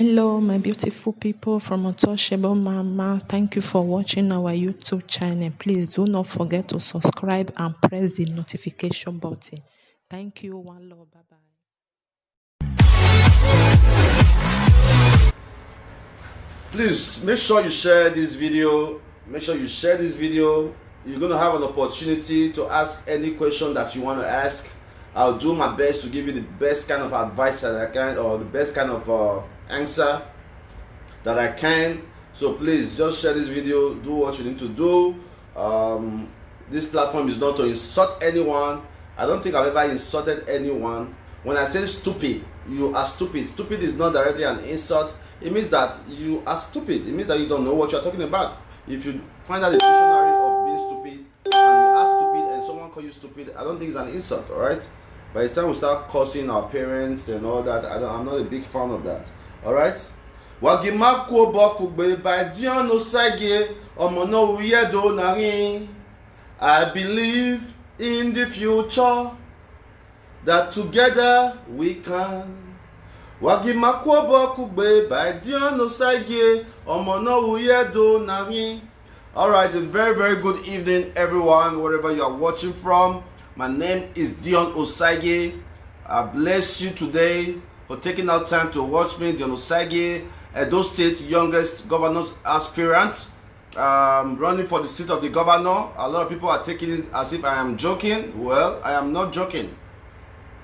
Hello, my beautiful people from Untouchable Mama. Thank you for watching our YouTube channel. Please do not forget to subscribe and press the notification button. Thank you. One love. Bye bye. Please make sure you share this video. Make sure you share this video. You're going to have an opportunity to ask any question that you want to ask. I'll do my best to give you the best kind of advice that I can, or the best kind of answer that I can. So please just share this video. Do what you need to do. This platform is not to insult anyone. I don't think I've ever insulted anyone. When I say stupid, you are stupid. Stupid is not directly an insult. It means that you are stupid. It means that you don't know what you're talking about. If you find out the dictionary of being stupid and you are stupid and someone calls you stupid, I don't think it's an insult, alright? By the time we start cursing our parents and all that, I'm not a big fan of that. Alright? By Dion Osagie Questions. I believe in the future that together we can. By Dion Osagie Questions. Alright, a very, very good evening, everyone, wherever you are watching from. My name is Dion Osagie. I bless you today for taking out time to watch me. Dion Osagie, Edo State youngest governor's aspirant, running for the seat of the governor. A lot of people are taking it as if I am joking. Well, I am not joking.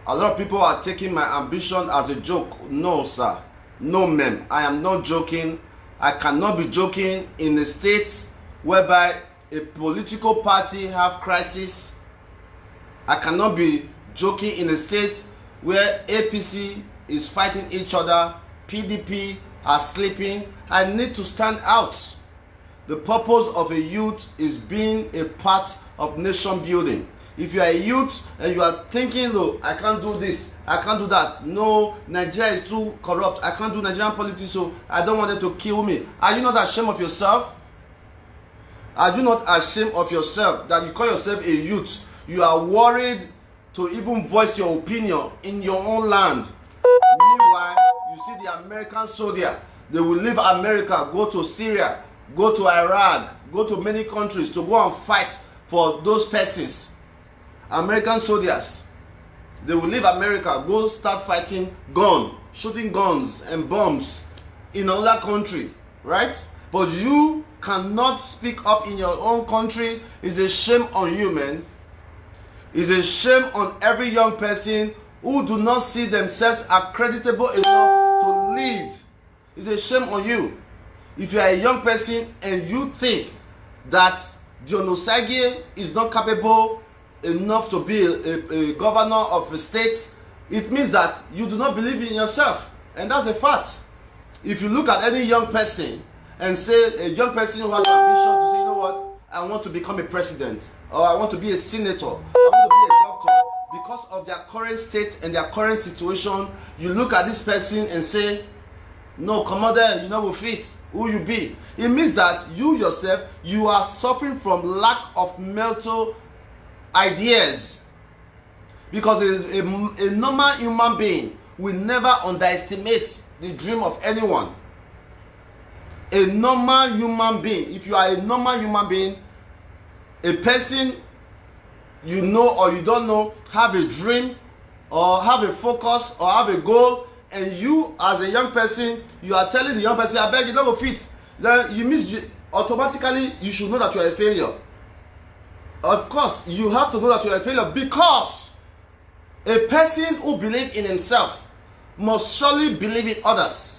A lot of people are taking my ambition as a joke. No, sir. No, ma'am. I am not joking. I cannot be joking in a state whereby a political party have crisis. I cannot be joking in a state where APC is fighting each other, PDP are sleeping. I need to stand out. The purpose of a youth is being a part of nation building. If you are a youth and you are thinking, oh, I can't do this, I can't do that. No, Nigeria is too corrupt. I can't do Nigerian politics, so I don't want them to kill me. Are you not ashamed of yourself? Are you not ashamed of yourself that you call yourself a youth? You are worried to even voice your opinion in your own land. Meanwhile, you see the American soldier. They will leave America, go to Syria, go to Iraq, go to many countries to go and fight for those persons. American soldiers, they will leave America, go start fighting shooting guns and bombs in another country, right? But you cannot speak up in your own country. It's a shame on you, man. It's a shame on every young person who do not see themselves as creditable enough to lead. It's a shame on you. If you are a young person and you think that Dion Osagie is not capable enough to be a governor of a state, it means that you do not believe in yourself. And that's a fact. If you look at any young person and say, a young person who has ambition to say, you know what, I want to become a president, or I want to be a senator, I want to be a doctor, because of their current state and their current situation, you look at this person and say, no, come on there, you know who fit, who you be. It means that you yourself, you are suffering from lack of mental ideas. Because a normal human being will never underestimate the dream of anyone. A normal human being, if you are a normal human being, a person you know or you don't know have a dream or have a focus or have a goal, and you as a young person, you are telling the young person, I beg you, don't go fit, then you mean automatically you should know that you are a failure. Of course, you have to know that you are a failure, because a person who believes in himself must surely believe in others.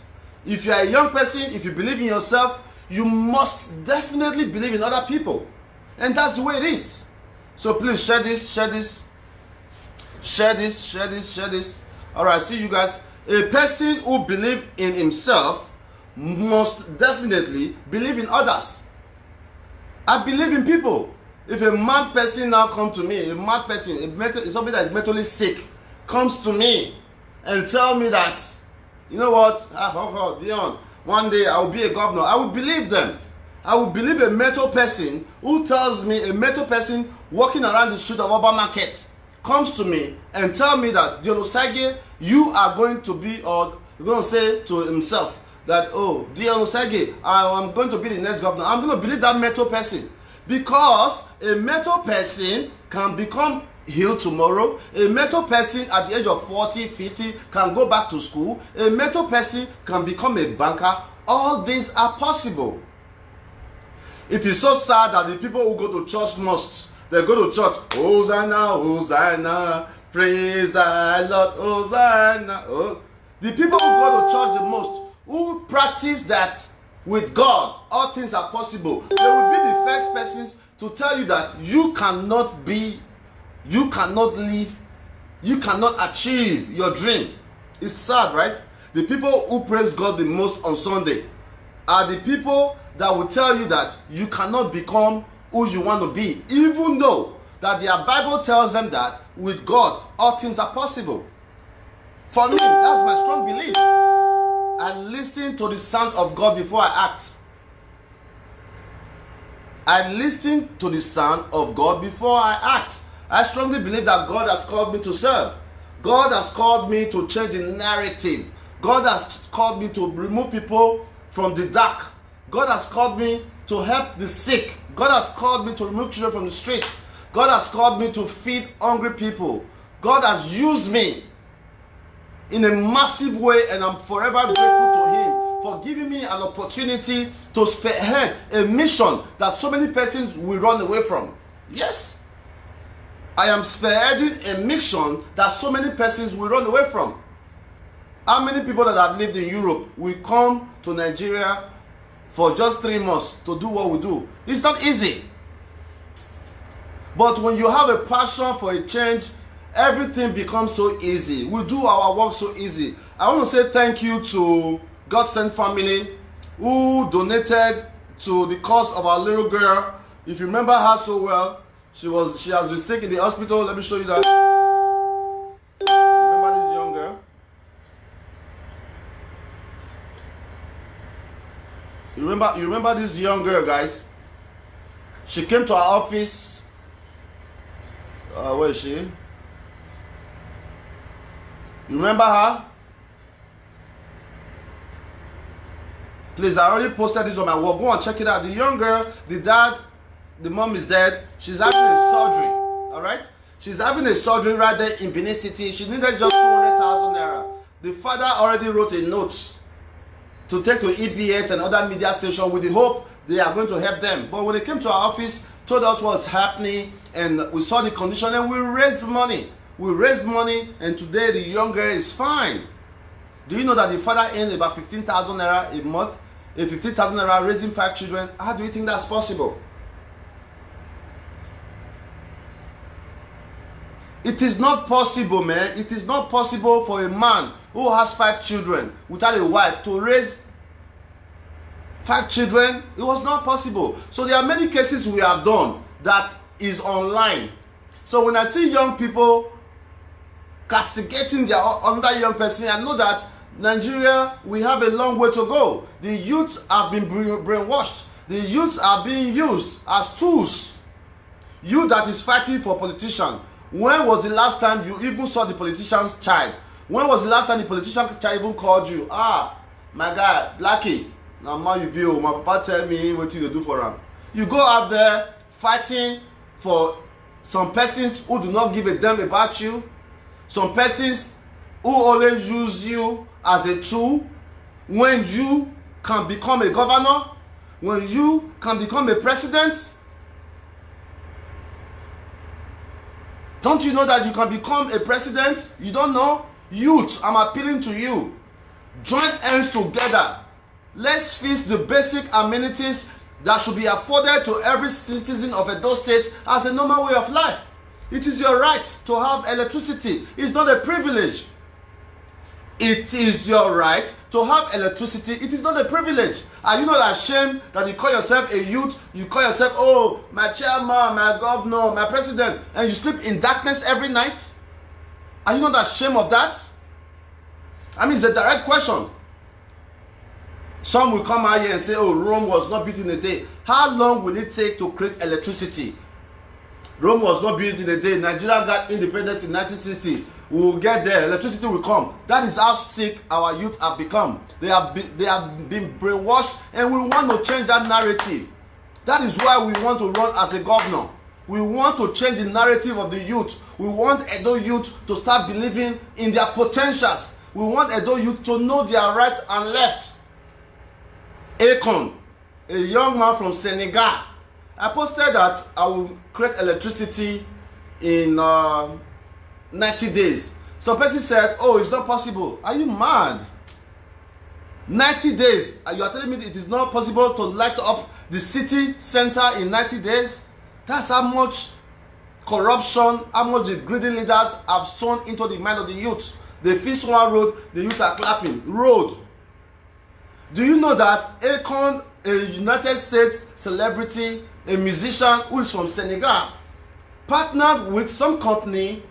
If you are a young person, if you believe in yourself, you must definitely believe in other people. And that's the way it is. So please share this, share this, share this, share this, share this. Alright, see you guys. A person who believes in himself must definitely believe in others. I believe in people. If a mad person now comes to me, a mad person, somebody that is mentally sick, comes to me and tell me that, you know what, Dion, one day I will be a governor, I will believe them. I will believe a mental person who tells me, a mental person walking around the street of Urban Market comes to me and tell me that Dion Osagie, you are going to be, or you're going to say to himself, that, oh, Dion Osagie, I'm going to be the next governor, I'm going to believe that mental person. Because a mental person can become healed tomorrow. A mental person at the age of 40, 50 can go back to school. A mental person can become a banker. All these are possible. It is so sad that the people who go to church most, they go to church, Hosanna, Hosanna, praise the Lord, Hosanna. Oh. The people who go to church the most, who practice that with God, all things are possible, they will be the first persons to tell you that you cannot be, you cannot live, you cannot achieve your dream. It's sad, right? The people who praise God the most on Sunday are the people that will tell you that you cannot become who you want to be, even though that their Bible tells them that with God all things are possible. For me, that's my strong belief. I listen to the sound of God before I act. I listen to the sound of God before I act. I strongly believe that God has called me to serve. God has called me to change the narrative. God has called me to remove people from the dark. God has called me to help the sick. God has called me to remove children from the streets. God has called me to feed hungry people. God has used me in a massive way, and I'm forever grateful to Him for giving me an opportunity to spearhead a mission that so many persons will run away from. Yes, I am spearheading a mission that so many persons will run away from. How many people that have lived in Europe will come to Nigeria for just 3 months to do what we do? It's not easy. But when you have a passion for a change, everything becomes so easy. We do our work so easy. I want to say thank you to God Sent Family who donated to the cause of our little girl. If you remember her so well, she has been sick in the hospital. Let me show you that. Remember this young girl? You remember this young girl, guys? She came to our office. Where is she? You remember her? Please, I already posted this on my wall. Go and check it out. The young girl, the dad, the mom is dead. She's having a surgery. Alright? She's having a surgery right there in Benin City. She needed just 200,000 naira. The father already wrote a note to take to EBS and other media stations with the hope they are going to help them. But when they came to our office, told us what's happening, and we saw the condition, and we raised money. We raised money, and today the young girl is fine. Do you know that the father earned about 15,000 naira a month? A 15,000 naira raising 5 children. How do you think that's possible? It is not possible, man. It is not possible for a man who has 5 children without a wife to raise 5 children. It was not possible. So there are many cases we have done that is online. So when I see young people castigating their other young person, I know that Nigeria, we have a long way to go. The youths have been brainwashed. The youths are being used as tools. You that is fighting for politician, when was the last time you even saw the politician's child? When was the last time the politician's child even called you? Ah, my guy, Blackie, now man you be, oh, my papa tell me what you do for him. You go out there fighting for some persons who do not give a damn about you. Some persons who always use you as a tool. When you can become a governor, when you can become a president, don't you know that you can become a president? You don't know? Youth, I'm appealing to you. Join hands together. Let's fix the basic amenities that should be afforded to every citizen of Edo State as a normal way of life. It is your right to have electricity. It's not a privilege. It is your right to have electricity. It is not a privilege. Are you not ashamed that you call yourself a youth? You call yourself, oh, my chairman, my governor, my president, and you sleep in darkness every night? Are you not ashamed of that? I mean, it's a direct question. Some will come out here and say, oh, Rome was not built in a day. How long will it take to create electricity? Rome was not built in a day. Nigeria got independence in 1960. We will get there. Electricity will come. That is how sick our youth have become. They have been brainwashed, and we want to change that narrative. That is why we want to run as a governor. We want to change the narrative of the youth. We want Edo youth to start believing in their potentials. We want Edo youth to know their right and left. Akon, a young man from Senegal, I posted that I will create electricity in 90 days. Some person said, oh, it's not possible. Are you mad? 90 days. You are telling me it is not possible to light up the city center in 90 days? That's how much corruption, how much the greedy leaders have sown into the mind of the youth. They fix one road, the youth are clapping. Road. Do you know that Akon, a United States celebrity, a musician who is from Senegal, partnered with some company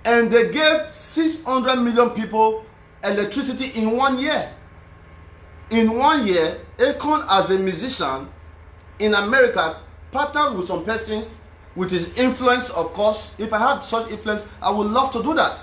and they gave 600 million people electricity in 1 year. In 1 year, Akon as a musician in America partnered with some persons with his influence, of course. If I had such influence, I would love to do that.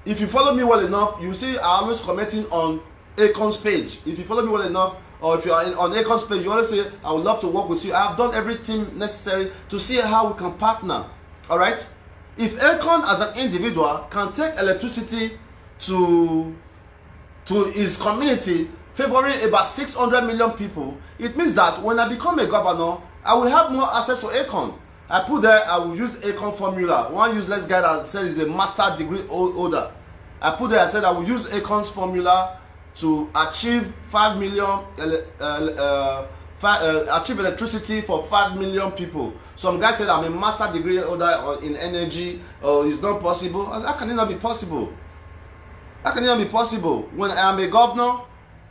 If you follow me well enough, you see I always commenting on Akon's page. If you follow me well enough, or if you are on Akon's page, you always say, I would love to work with you. I have done everything necessary to see how we can partner. Alright? If Akon as an individual can take electricity to his community, favoring about 600 million people, it means that when I become a governor, I will have more access to Akon. I put there, I will use Akon formula. One useless guy that said he's a master degree holder. I put there, I said I will use Akon's formula to achieve 5 million, achieve electricity for 5 million people. Some guy said I'm a master degree holder in energy, or it's not possible. How can it not be possible? How can it not be possible? When I am a governor,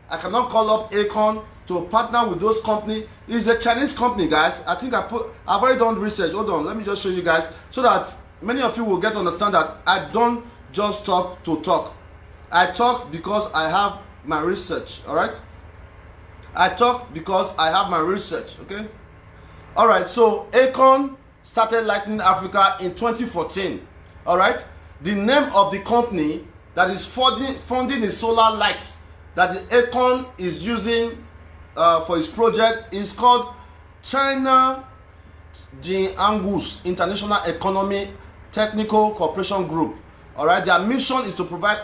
I cannot call up Akon to partner with those companies. It's a Chinese company, guys. I think I've already done research. Hold on, let me just show you guys so that many of you will get to understand that I don't just talk to talk. I talk because I have my research. All right, I talk because I have my research. Okay, all right. So Akon started Lightning Africa in 2014. All right, the name of the company that is funding the solar lights that the Akon is using for his project is called China Jianghu's International Economy Technical Cooperation Group. All right, their mission is to provide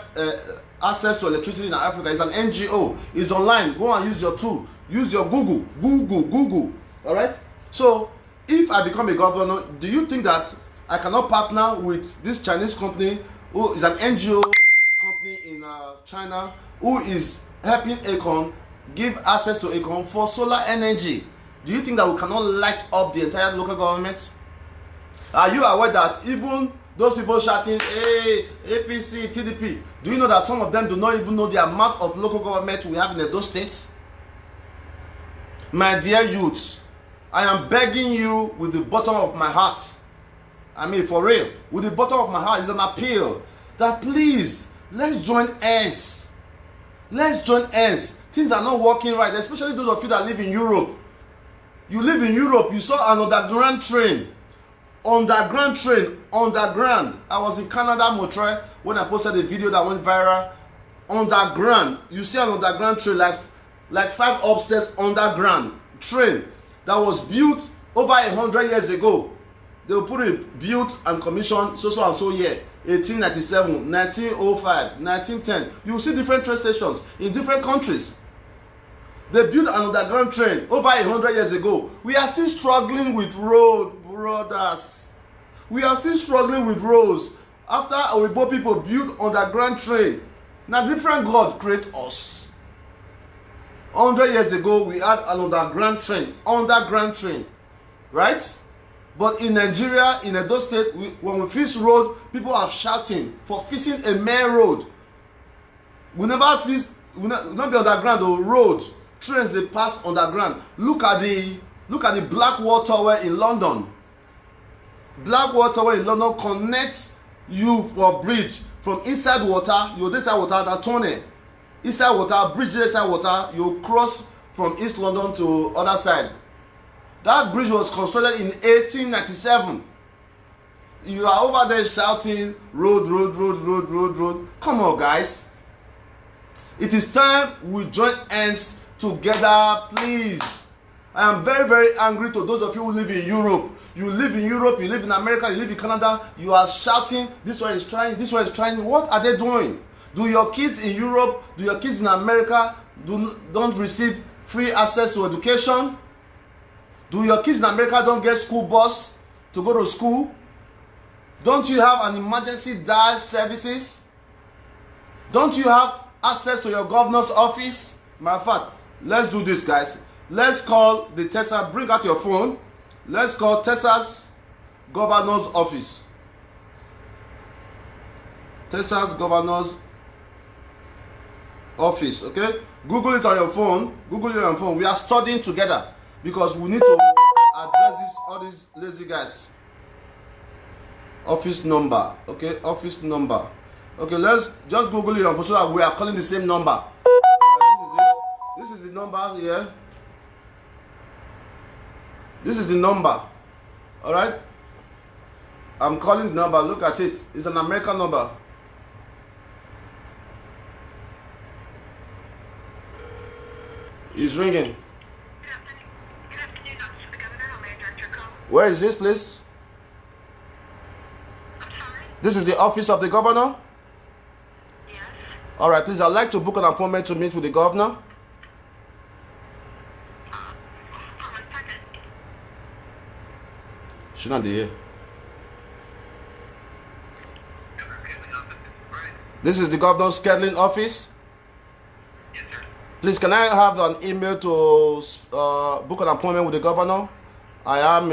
access to electricity in Africa. It's an NGO. It's online. Go and use your tool. Use your Google. All right. So if I become a governor, do you think that I cannot partner with this Chinese company who is an NGO company in China who is helping Akon give access to Akon for solar energy? Do you think that we cannot light up the entire local government? Are you aware that even those people shouting, hey, APC, PDP, do you know that some of them do not even know the amount of local government we have in those states? My dear youths, I am begging you with the bottom of my heart, I mean for real, with the bottom of my heart is an appeal that please, let's join hands. Let's join hands. Things are not working right, especially those of you that live in Europe. You live in Europe, you saw an underground train. Underground. I was in Canada, Montreal, when I posted a video that went viral. Underground. You see an underground train, like 5 upstairs underground train that was built over 100 years ago. They will put it built and commissioned so and so year. 1897, 1905, 1910. You will see different train stations in different countries. They built an underground train over 100 years ago. We are still struggling with road, brothers. We are still struggling with roads. After Oyibo people built underground train, now different God create us. 100 years ago, we had an underground train, right? But in Nigeria, in Edo State, when we fix road, people are shouting for fixing a main road. We never fix, we not be underground or road. Trains they pass underground. Look at the Blackwall Tower in London. Blackwall Tower in London connects you for bridge from inside water, you this side water, that tunnel. Inside water, bridge inside water, you cross from East London to other side. That bridge was constructed in 1897. You are over there shouting, road, road, road, road, road, road. Come on, guys. It is time we join hands together, please. I am very, very angry to those of you who live in Europe. You live in Europe, you live in America, you live in Canada. You are shouting, this one is trying, this one is trying. What are they doing? Do your kids in Europe, do your kids in America don't receive free access to education? Do your kids in America don't get school bus to go to school? Don't you have an emergency dial services? Don't you have access to your governor's office? Matter of fact, let's do this, guys. Let's call the Texas, bring out your phone. Let's call Texas governor's office. Texas governor's office, okay? Google it on your phone. Google it on your phone. We are studying together because we need to address this, all these lazy guys. Office number, okay? Office number. Okay, let's just Google it on phone so that we are calling the same number. This is the number here. This is the number. All right. I'm calling the number. Look at it. It's an American number. It's ringing. Good afternoon, Office of the Governor. How may I direct your call? Where is this, please? I'm sorry? This is the office of the governor. Yes. All right, please. I'd like to book an appointment to meet with the governor. Hold on 1 second. She's not there. This is the governor's scheduling office. Yes, sir. Please, can I have an email to book an appointment with the governor? I am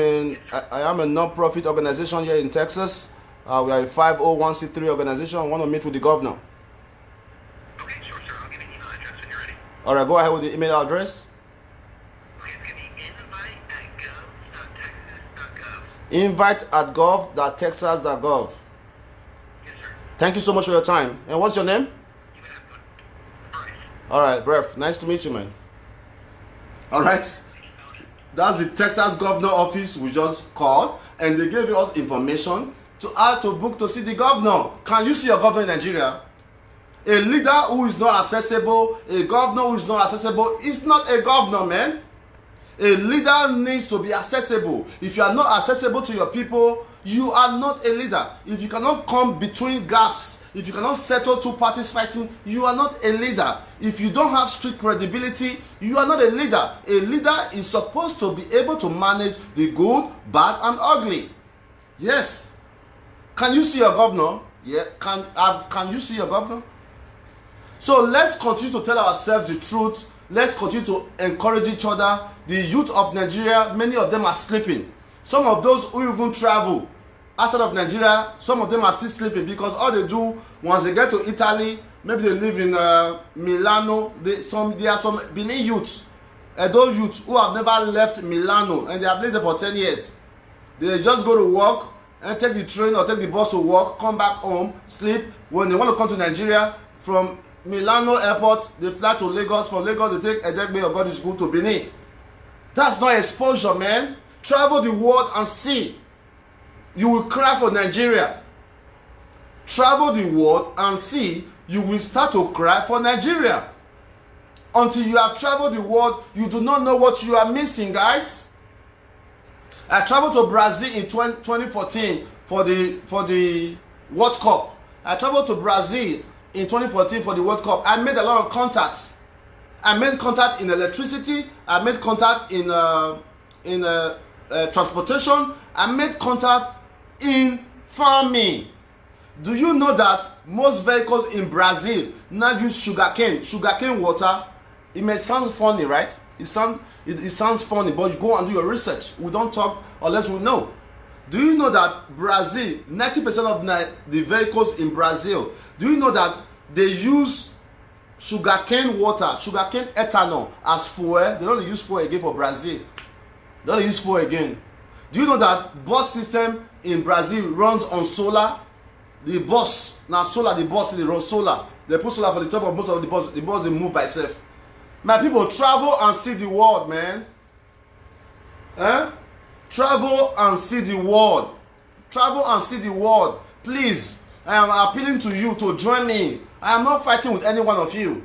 a non-profit organization here in Texas. We are a 501c3 organization. I want to meet with the governor. Okay, sure, sir. I'll give you an email address when you're ready. All right, go ahead with the email address. Please give me invite@gov.texas.gov. invite@gov.texas.gov. Yes, sir. Thank you so much for your time. And what's your name? You would have one. Bryce. All right, Bref. Nice to meet you, man. All right. That's the Texas governor office we just called, and they gave us information to how to book to see the governor. Can you see your governor in Nigeria? A leader who is not accessible, a governor who is not accessible, is not a governor, man. A leader needs to be accessible. If you are not accessible to your people, you are not a leader. If you cannot come between gaps, if you cannot settle two parties fighting, you are not a leader. If you don't have street credibility, you are not a leader. A leader is supposed to be able to manage the good, bad, and ugly. Yes. Can you see your governor? Yeah. Can you see your governor? So let's continue to tell ourselves the truth. Let's continue to encourage each other. The youth of Nigeria, many of them are sleeping. Some of those who even travel outside of Nigeria, some of them are still sleeping because all they do once they get to Italy, maybe they live in Milano. There are some Benin youths, those youths who have never left Milano and they have lived there for 10 years. They just go to work and take the train or take the bus to work, come back home, sleep. When they want to come to Nigeria, from Milano airport, they fly to Lagos. From Lagos, they take Edegbe or God is good to Benin. That's not exposure, man. Travel the world and see. You will cry for Nigeria. Travel the world and see. You will start to cry for Nigeria. Until you have traveled the world, you do not know what you are missing, guys. I traveled to Brazil in 2014 for the World Cup. I traveled to Brazil in 2014 for the World Cup. I made a lot of contacts. I made contact in electricity. I made contact in transportation. I made contact in farming. Do you know that most vehicles in Brazil now use sugarcane water? It may sound funny, right? It sounds funny, but you go and do your research. We don't talk unless we know. Do you know that Brazil, 90% of the vehicles in Brazil, do you know that they use sugarcane water, sugarcane ethanol as fuel? They don't use fuel again for Brazil. They don't use fuel again. Do you know that bus system in Brazil runs on solar? The bus, now solar, the bus, they run solar. They put solar for the top of most of the bus. The bus, they move by itself. My people, travel and see the world, man. Travel and see the world. Travel and see the world. Please, I am appealing to you to join me. I am not fighting with any one of you.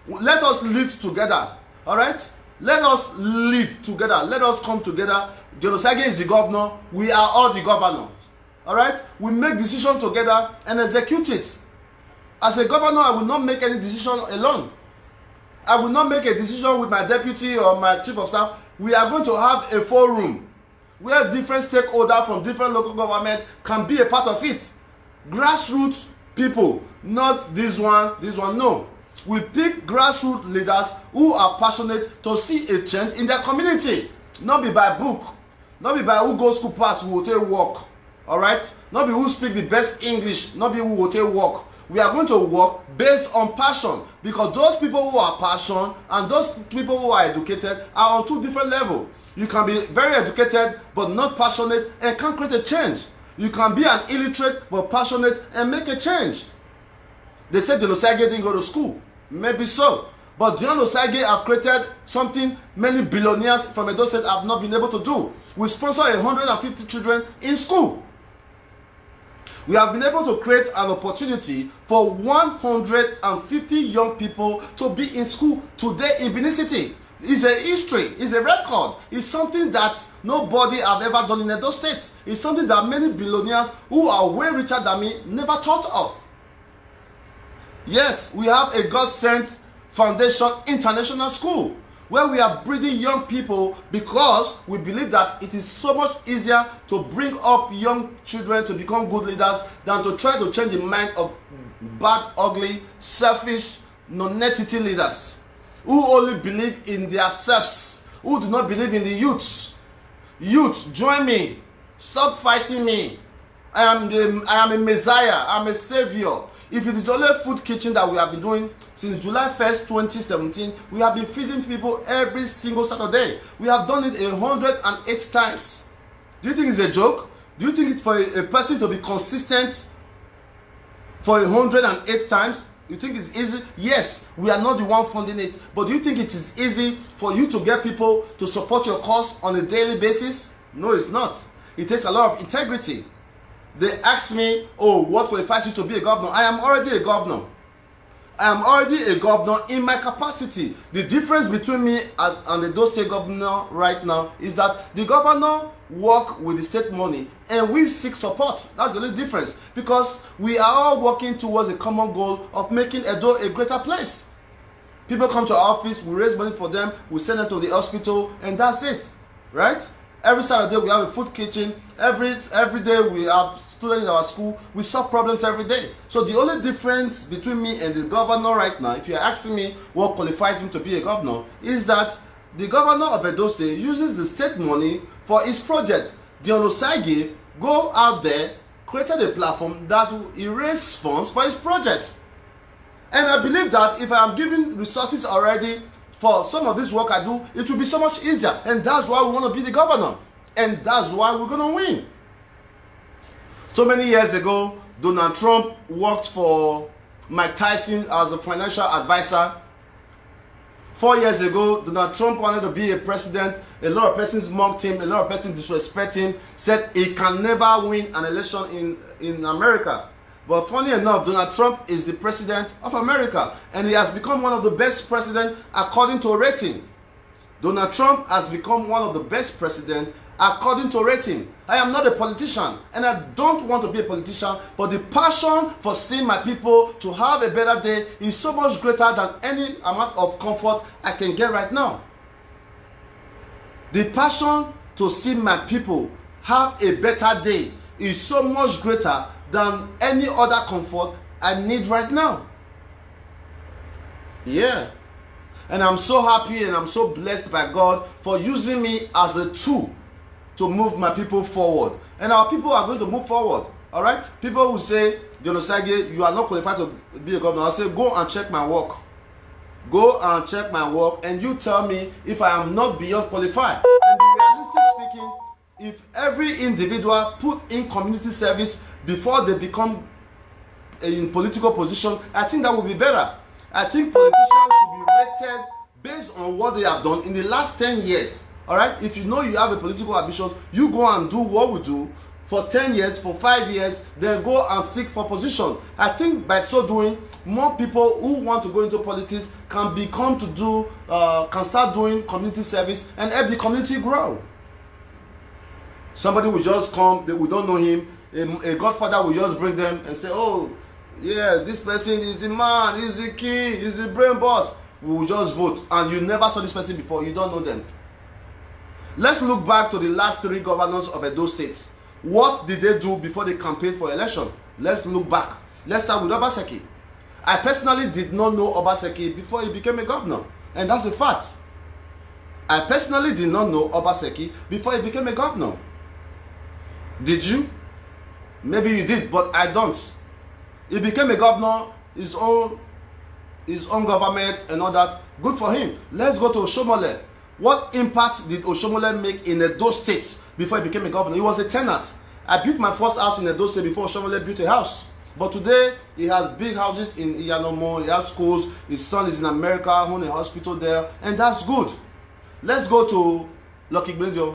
Let us lead together. All right? Let us lead together. Let us come together. Dion Osagie is the governor. We are all the governors. All right? We make decisions together and execute it. As a governor, I will not make any decision alone. I will not make a decision with my deputy or my chief of staff. We are going to have a forum where different stakeholders from different local governments can be a part of it. Grassroots people, not this one, no. We pick grassroots leaders who are passionate to see a change in their community. Not be by book, not be by who goes school pass, who will take work. All right? Not be who speak the best English, not be who will take work. We are going to work based on passion, because those people who are passionate and those people who are educated are on two different levels. You can be very educated but not passionate and can't create a change. You can be an illiterate but passionate and make a change. They said Dion Osagie didn't go to school. Maybe so. But Dion Osagie have created something many billionaires from Edo State have not been able to do. We sponsor 150 children in school. We have been able to create an opportunity for 150 young people to be in school today in Benin City. It's a history, it's a record, it's something that nobody have ever done in Edo State. It's something that many billionaires who are way richer than me never thought of. Yes, we have a God-sent foundation international school where we are breeding young people, because we believe that it is so much easier to bring up young children to become good leaders than to try to change the mind of bad, ugly, selfish, non-entity leaders who only believe in themselves, who do not believe in the youths. Youth, join me. Stop fighting me. I am a messiah. I'm a savior. If it is only food kitchen that we have been doing since July 1st, 2017, we have been feeding people every single Saturday. We have done it 108 times. Do you think it's a joke? Do you think it's for a person to be consistent for 108 times? You think it's easy? Yes, we are not the one funding it. But do you think it is easy for you to get people to support your cause on a daily basis? No, it's not. It takes a lot of integrity. They ask me, oh, what qualifies you to be a governor? I am already a governor. I am already a governor in my capacity. The difference between me and the Edo State governor right now is that the governor work with the state money and we seek support. That's the only difference, because we are all working towards a common goal of making Edo a greater place. People come to our office, we raise money for them, we send them to the hospital, and that's it, right? Every Saturday we have a food kitchen. Every day we have students in our school. We solve problems every day. So the only difference between me and the governor right now, if you're asking me what qualifies him to be a governor, is that the governor of Edo State uses the state money for his project. Dion Osagie go out there, created a platform that will erase funds for his project. And I believe that if I am giving resources already for some of this work I do, it will be so much easier. And that's why we want to be the governor. And that's why we're going to win. So many years ago, Donald Trump worked for Mike Tyson as a financial advisor. 4 years ago, Donald Trump wanted to be a president. A lot of persons mocked him, a lot of persons disrespect him, said he can never win an election in America. But funny enough, Donald Trump is the president of America, and he has become one of the best presidents according to rating. Donald Trump has become one of the best presidents according to rating. I am not a politician, and I don't want to be a politician, but the passion for seeing my people to have a better day is so much greater than any amount of comfort I can get right now. The passion to see my people have a better day is so much greater than any other comfort I need right now. Yeah. And I'm so happy and I'm so blessed by God for using me as a tool to move my people forward. And our people are going to move forward. All right? People will say, Dion Osagie, you are not qualified to be a governor. I'll say, go and check my work. Go and check my work, and you tell me if I am not beyond qualified. And realistic speaking, if every individual put in community service before they become in political position, I think that would be better. I think politicians should be rated based on what they have done in the last 10 years. All right? If you know you have a political ambition, you go and do what we do. for 10 years, for 5 years, then go and seek for position. I think by so doing, more people who want to go into politics can start doing community service and help the community grow. Somebody will just come, we don't know him, a godfather will just bring them and say, oh, yeah, this person is the man, he's the king, he's the brain boss. We will just vote, and you never saw this person before, you don't know them. Let's look back to the last 3 governors of Edo State. What did they do before they campaigned for election? Let's look back. Let's start with Obaseki. I personally did not know Obaseki before he became a governor, and that's a fact. I personally did not know Obaseki before he became a governor. Did you? Maybe you did, but I don't. He became a governor, his own government and all that. Good for him. Let's go to Oshomole. What impact did Oshomole make in Edo State before he became a governor? He was a tenant. I built my first house in Edo State before Oshomole built a house. But today, he has big houses in Iyanomo, he has schools, his son is in America, owning a hospital there, and that's good. Let's go to Lucky Bendio.